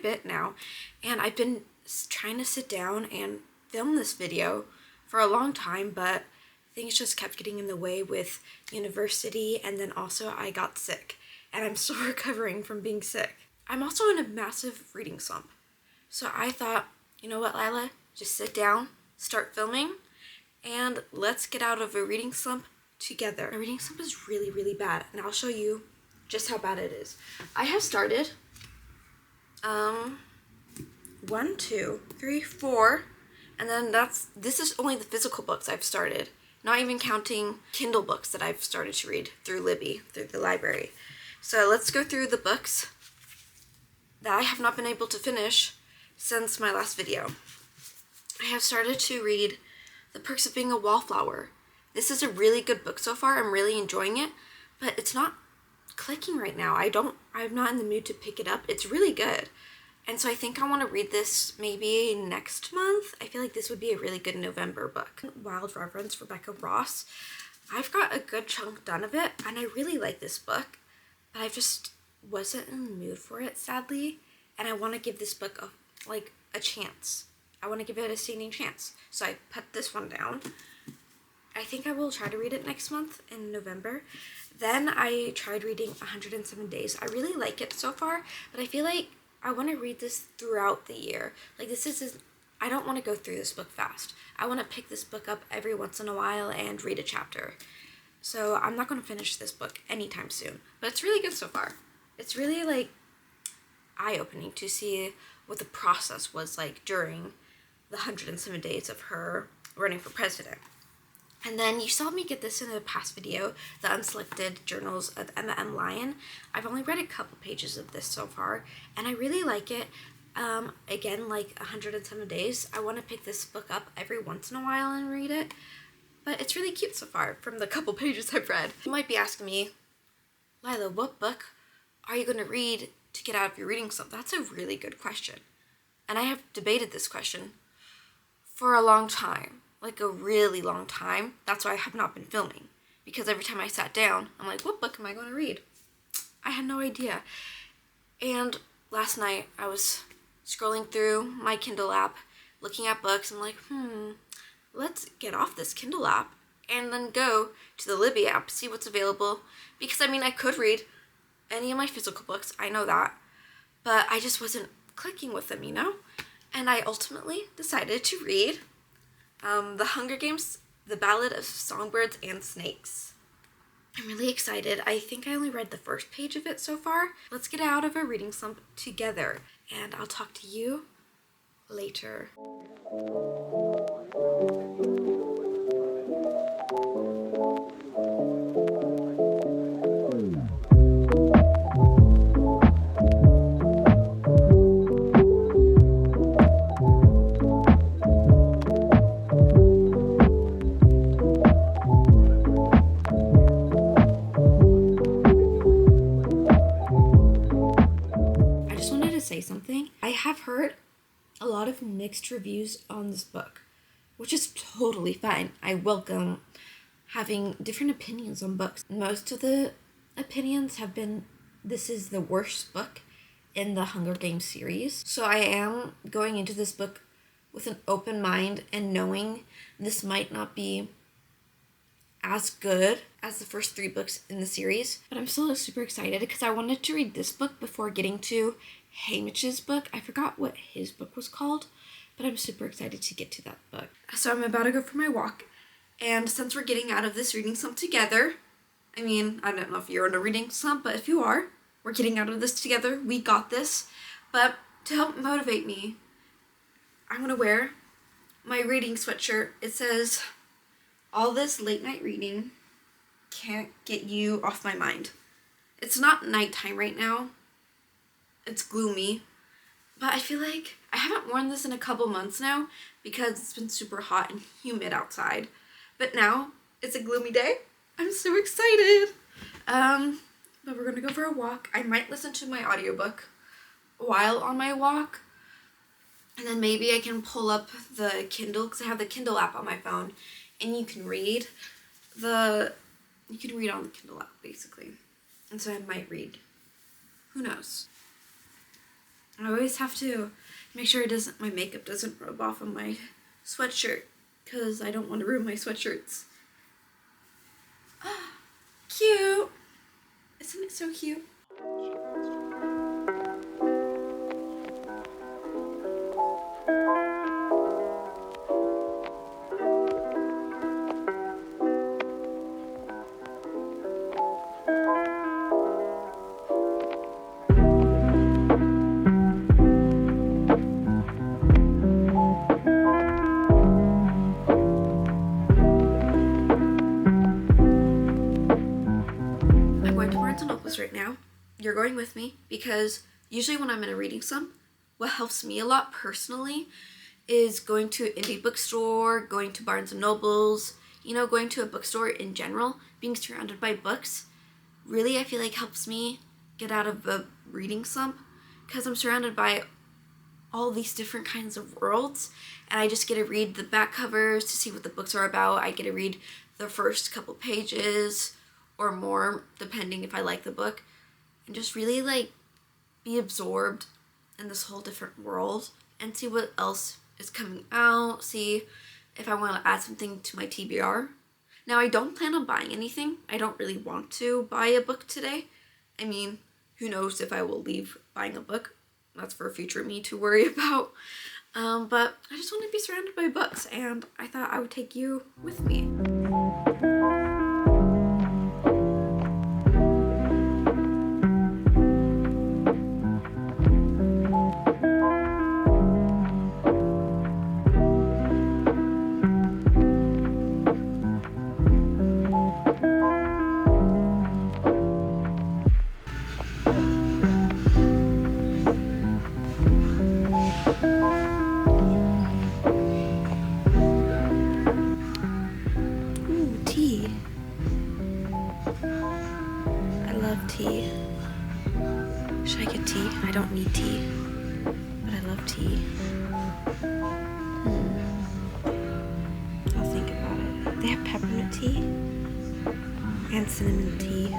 bit now, and I've been trying to sit down and film this video for a long time, but things just kept getting in the way with university, and then also I got sick, and I'm still recovering from being sick. I'm also in a massive reading slump. So I thought, you know what, Lila? Just sit down, start filming, and let's get out of a reading slump together. My reading slump is really, really bad, and I'll show you just how bad it is. I have started 1, 2, 3, 4, and then this is only the physical books I've started, not even counting Kindle books that I've started to read through Libby, through the library. So let's go through the books that I have not been able to finish since my last video. I have started to read The Perks of Being a Wallflower. This is a really good book so far. I'm really enjoying it, but it's not clicking right now. I'm not in the mood to pick it up. It's really good. And so I think I want to read this maybe next month. I feel like this would be a really good November book. Wild Reverence, Rebecca Ross. I've got a good chunk done of it, and I really like this book, but I just wasn't in the mood for it, sadly. And I want to give this book a chance. I want to give it a standing chance. So I put this one down. I think I will try to read it next month in November. Then I tried reading 107 Days. I really like it so far, but I feel like I want to read this throughout the year. Like I don't want to go through this book fast. I want to pick this book up every once in a while and read a chapter. So I'm not going to finish this book anytime soon, but it's really good so far. It's really eye-opening to see what the process was like during the 107 days of her running for president. And then you saw me get this in a past video, The Unselected Journals of Emma M. Lyon. I've only read a couple pages of this so far, and I really like it. Again, like 107 Days, I want to pick this book up every once in a while and read it, but it's really cute so far from the couple pages I've read. You might be asking me, Lila, what book are you going to read to get out of your reading slump? That's a really good question. And I have debated this question for a long time. Like a really long time. That's why I have not been filming, because every time I sat down, I'm like, what book am I going to read? I had no idea. And last night I was scrolling through my Kindle app, looking at books. I'm like, let's get off this Kindle app and then go to the Libby app, see what's available. Because I could read any of my physical books, I know that, but I just wasn't clicking with them, And I ultimately decided to read The Hunger Games, The Ballad of Songbirds and Snakes. I'm really excited. I think I only read the first page of it so far. Let's get out of a reading slump together, and I'll talk to you later. Something. I have heard a lot of mixed reviews on this book, which is totally fine. I welcome having different opinions on books. Most of the opinions have been, this is the worst book in the Hunger Games series. So I am going into this book with an open mind and knowing this might not be as good as the first 3 books in the series, but I'm still super excited because I wanted to read this book before getting to Hamish's book. I forgot what his book was called, but I'm super excited to get to that book. So I'm about to go for my walk, and since we're getting out of this reading slump together, I don't know if you're in a reading slump, but if you are, we're getting out of this together. We got this. But to help motivate me, I'm going to wear my reading sweatshirt. It says, all this late night reading can't get you off my mind. It's not nighttime right now. It's gloomy, but I feel like I haven't worn this in a couple months now because it's been super hot and humid outside. But now it's a gloomy day. I'm so excited. But we're gonna go for a walk. I might listen to my audiobook while on my walk, and then maybe I can pull up the Kindle because I have the Kindle app on my phone, and you can read on the Kindle app basically. And so I might read. Who knows? I always have to make sure my makeup doesn't rub off on my sweatshirt, because I don't want to ruin my sweatshirts. Cute! Isn't it so cute? I'm going to Barnes & Noble's right now. You're going with me because usually when I'm in a reading slump, what helps me a lot personally is going to an indie bookstore, going to Barnes & Noble's, going to a bookstore in general, being surrounded by books. Really, I feel like helps me get out of a reading slump because I'm surrounded by all these different kinds of worlds, and I just get to read the back covers to see what the books are about. I get to read the first couple pages or more, depending if I like the book, and just really be absorbed in this whole different world and see what else is coming out, see if I want to add something to my TBR. Now, I don't plan on buying anything. I don't really want to buy a book today. I mean, who knows if I will leave buying a book. That's for future me to worry about. But I just want to be surrounded by books, and I thought I would take you with me. Tea. I love tea. Should I get tea? I don't need tea, but I love tea. I'll think about it. They have peppermint tea and cinnamon tea. Oh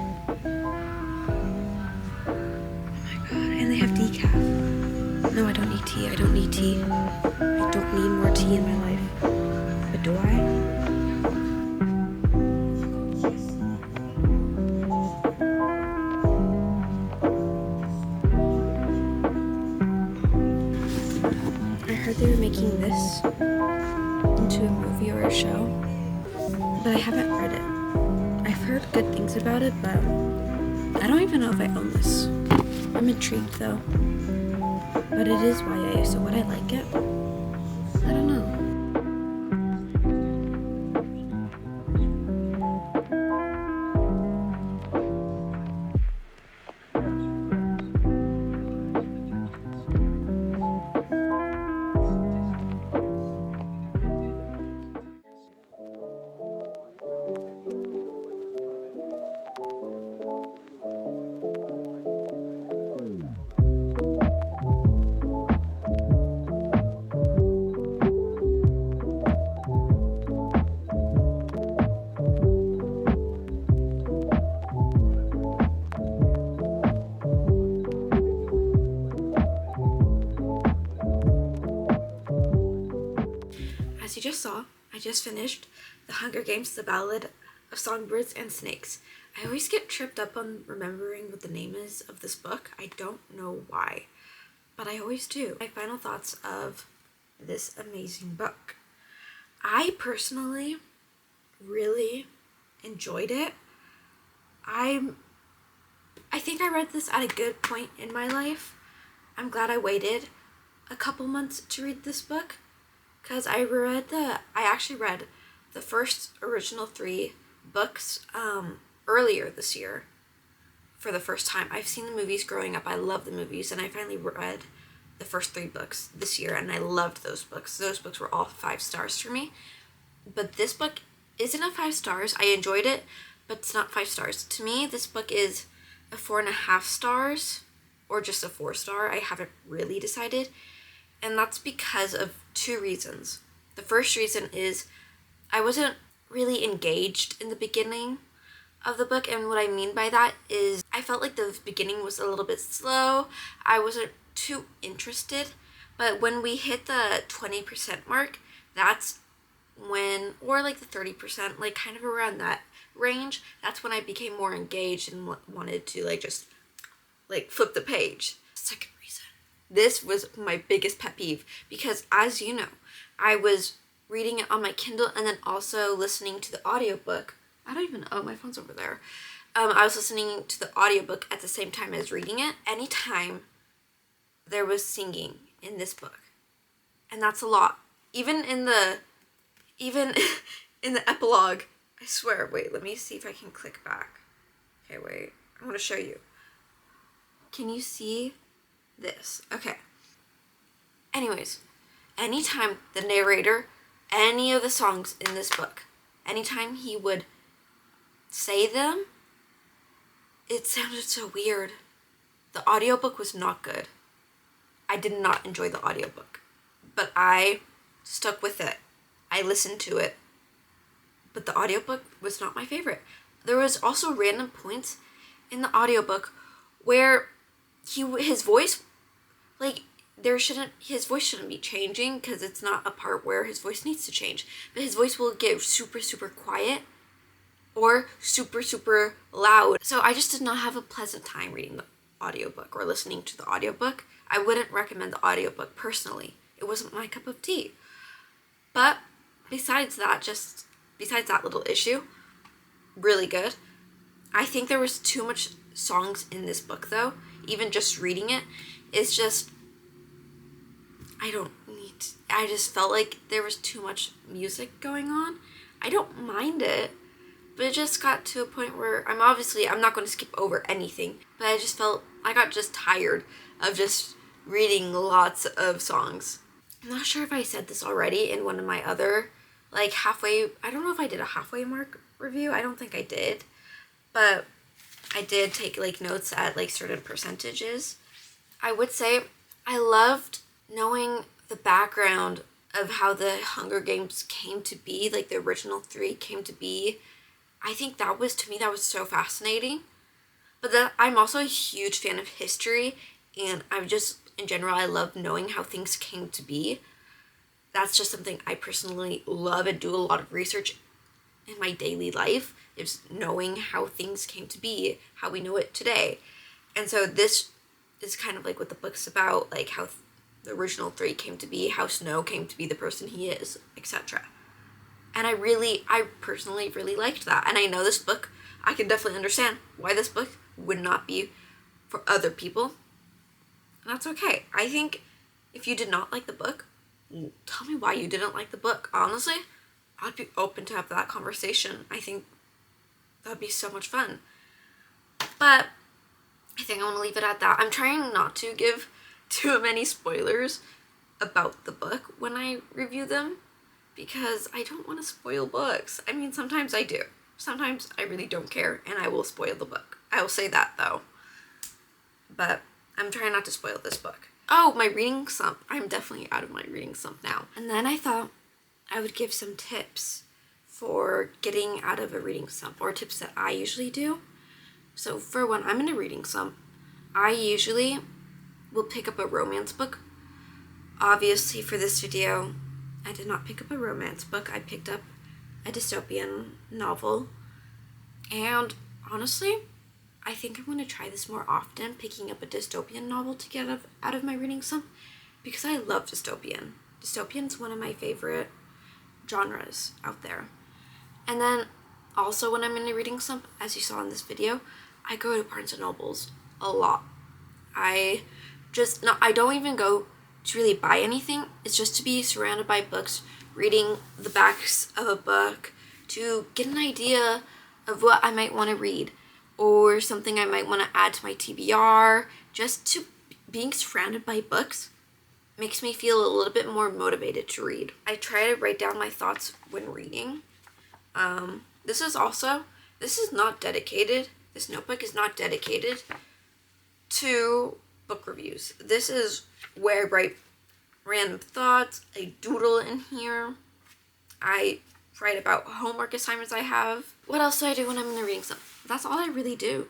my god, and they have decaf. No, I don't need tea. I don't need tea. I don't need more tea in my life. But do I? I heard they were making this into a movie or a show, but I haven't read it. I've heard good things about it, but I don't even know if I own this. I'm intrigued though. But it is YA, so would I like it? I don't know. As you just saw, I just finished The Hunger Games, The Ballad of Songbirds and Snakes. I always get tripped up on remembering what the name is of this book. I don't know why, but I always do. My final thoughts of this amazing book. I personally really enjoyed it. I think I read this at a good point in my life. I'm glad I waited a couple months to read this book, because I actually read the first original 3 books earlier this year for the first time. I've seen the movies growing up. I love the movies, and I finally read the first 3 books this year, and I loved those books. Those books were all 5 stars for me. But this book isn't a 5 stars. I enjoyed it, but it's not 5 stars. To me, this book is a 4.5 stars or just a 4 star. I haven't really decided. And that's because of 2 reasons. The first reason is I wasn't really engaged in the beginning. of the book, and what I mean by that is I felt like the beginning was a little bit slow. I wasn't too interested, but when we hit the 20% mark, that's when, or like the 30%, like kind of around that range, that's when I became more engaged and wanted to like just like flip the page. Second reason, this was my biggest pet peeve, because as you know, I was reading it on my Kindle and then also listening to the audiobook. I don't even, oh, my phone's over there. I was listening to the audiobook at the same time as reading it. Anytime there was singing in this book, and that's a lot. Even in the epilogue, I swear, wait, let me see if I can click back. Okay, wait, I want to show you. Can you see this? Okay. Anyways, anytime the narrator, any of the songs in this book, anytime he would say them, it sounded so weird. The audiobook was not good. I did not enjoy the audiobook, but I stuck with it. I listened to it, but the audiobook was not my favorite. There was also random points in the audiobook where his voice, like, his voice shouldn't be changing, because it's not a part where his voice needs to change, but his voice will get super, super quiet or super, super loud. So I just did not have a pleasant time reading the audiobook or listening to the audiobook. I wouldn't recommend the audiobook personally. It wasn't my cup of tea. But besides that little issue, really good. I think there was too much songs in this book though. Even just reading it is just, I just felt like there was too much music going on. I don't mind it, but it just got to a point where I'm not going to skip over anything, but I just felt, I got just tired of just reading lots of songs. I'm not sure if I said this already in one of my other, like I don't know if I did a halfway mark review. I don't think I did, but I did take like notes at like certain percentages. I would say I loved knowing the background of how the Hunger Games came to be, like the original 3 came to be. I think that was, to me, that was so fascinating. But then I'm also a huge fan of history, and I'm just, in general, I love knowing how things came to be. That's just something I personally love and do a lot of research in my daily life, is knowing how things came to be, how we know it today. And so this is kind of like what the book's about, like how the original 3 came to be, how Snow came to be the person he is, etc. And I personally really liked that. And I know this book, I can definitely understand why this book would not be for other people. And that's okay. I think if you did not like the book, tell me why you didn't like the book. Honestly, I'd be open to have that conversation. I think that'd be so much fun. But I think I want to leave it at that. I'm trying not to give too many spoilers about the book when I review them, because I don't want to spoil books. I mean, sometimes I do. Sometimes I really don't care and I will spoil the book. I will say that though. But I'm trying not to spoil this book. Oh, my reading slump. I'm definitely out of my reading slump now. And then I thought I would give some tips for getting out of a reading slump, or tips that I usually do. So for when I'm in a reading slump, I usually will pick up a romance book. Obviously for this video, I did not pick up a romance book. I picked up a dystopian novel. And honestly, I think I'm going to try this more often, picking up a dystopian novel to get out of my reading slump, because I love dystopian. Dystopian's one of my favorite genres out there. And then also when I'm in a reading slump, as you saw in this video, I go to Barnes & Nobles a lot. I don't even go to really buy anything. It's just to be surrounded by books, reading the backs of a book to get an idea of what I might want to read, or something I might want to add to my TBR. Just to being surrounded by books makes me feel a little bit more motivated to read. I try to write down my thoughts when reading. This is not dedicated. This notebook is not dedicated to book reviews. This is where I write random thoughts. I doodle in here. I write about homework assignments I have. What else do I do when I'm in the reading slump? That's all I really do,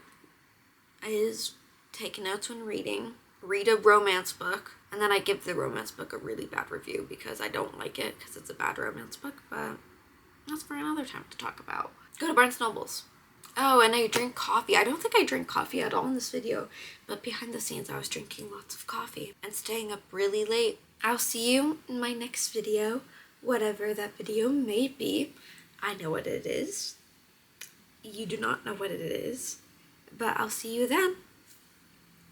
is take notes when reading, read a romance book, and then I give the romance book a really bad review because I don't like it because it's a bad romance book, but that's for another time to talk about. Go to Barnes & Nobles. Oh, and I drink coffee. I don't think I drink coffee at all in this video, but behind the scenes I was drinking lots of coffee and staying up really late. I'll see you in my next video, whatever that video may be. I know what it is. You do not know what it is, but I'll see you then.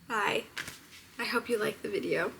Bye. I hope you liked the video.